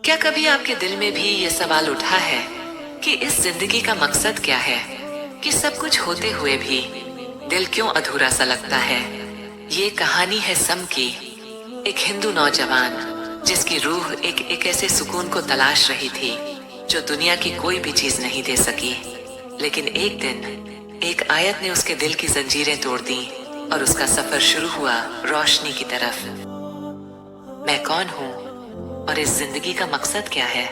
क्या कभी आपके दिल में भी ये सवाल उठा है कि इस जिंदगी का मकसद क्या है, कि सब कुछ होते हुए भी दिल क्यों अधूरा सा लगता है। ये कहानी है सम की, एक हिंदू नौजवान जिसकी रूह एक ऐसे सुकून को तलाश रही थी जो दुनिया की कोई भी चीज नहीं दे सकी। लेकिन एक दिन एक आयत ने उसके दिल की जंजीरें तोड़ दी और उसका सफर शुरू हुआ रोशनी की तरफ। मैं कौन हूँ और इस जिंदगी का मकसद क्या है?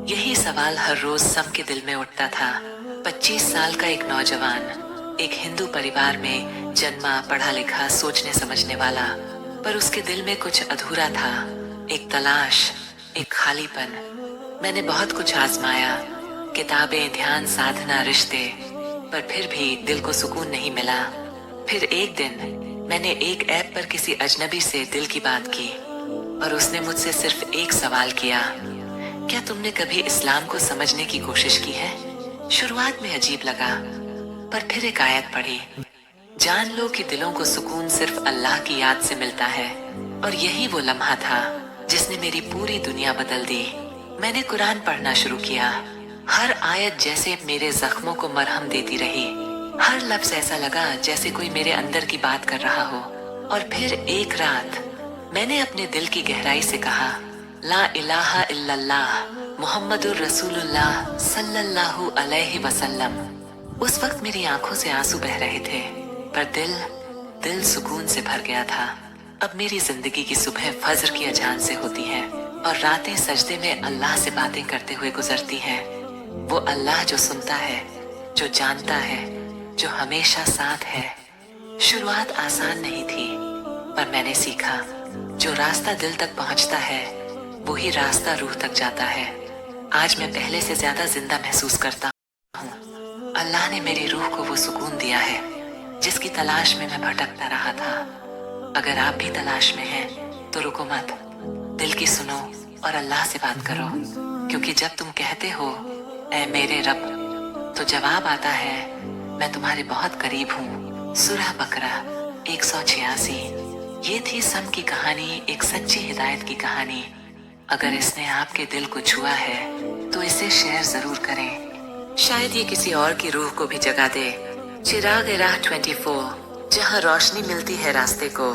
यही सवाल हर रोज सम के दिल में उठता था। 25 साल का एक नौजवान एक हिंदू परिवार में जन्मा, पढ़ा लिखा, सोचने समझने वाला, पर उसके दिल में कुछ अधूरा था, एक तलाश, एक खालीपन। मैंने बहुत कुछ आजमाया, किताबें, ध्यान, साधना, रिश्ते, पर फिर भी दिल को सुकून नहीं मिला। फिर एक दिन मैंने एक ऐप पर किसी अजनबी से दिल की बात की और उसने मुझसे सिर्फ एक सवाल किया, क्या तुमने कभी इस्लाम को समझने की कोशिश की है? शुरुआत में अजीब लगा, पर फिर एक आयत पढ़ी, जान लो कि दिलों को सुकून सिर्फ अल्लाह की याद से मिलता है। और यही वो लम्हा था जिसने मेरी पूरी दुनिया बदल दी। मैंने कुरान पढ़ना शुरू किया। हर आयत जैसे मेरे जख्मों को मरहम देती रही। हर लफ्ज ऐसा लगा जैसे कोई मेरे अंदर की बात कर रहा हो। और फिर एक रात मैंने अपने दिल की गहराई से कहा, ला इलाहा इल्लल्लाह मुहम्मदुर रसूलुल्लाह सल्लल्लाहु अलैहि वसल्लम। उस वक्त मेरी आंखों से आंसू बह रहे थे, पर दिल सुकून से भर गया था। अब मेरी जिंदगी की सुबह फज्र की अजान से होती है और रातें सजदे में अल्लाह से बातें करते हुए गुजरती हैं। वो अल्लाह जो सुनता है, जो जानता है, जो हमेशा साथ है। शुरुआत आसान नहीं थी, पर मैंने सीखा, जो रास्ता दिल तक पहुंचता है वही रास्ता रूह तक जाता है। आज मैं पहले से ज्यादा जिंदा महसूस करता हूँ। अल्लाह ने मेरी रूह को वो सुकून दिया है जिसकी तलाश में मैं भटकता रहा था। अगर आप भी तलाश में हैं तो रुको मत, दिल की सुनो और अल्लाह से बात करो, क्योंकि जब तुम कहते हो ऐ मेरे रब, तो जवाब आता है, मैं तुम्हारे बहुत करीब हूँ। सूरह बकरा 186। ये थी सम की कहानी, एक सच्ची हिदायत की कहानी। अगर इसने आपके दिल को छुआ है तो इसे शेयर जरूर करें, शायद ये किसी और की रूह को भी जगा दे। चिराग राह 24, जहाँ रोशनी मिलती है रास्ते को।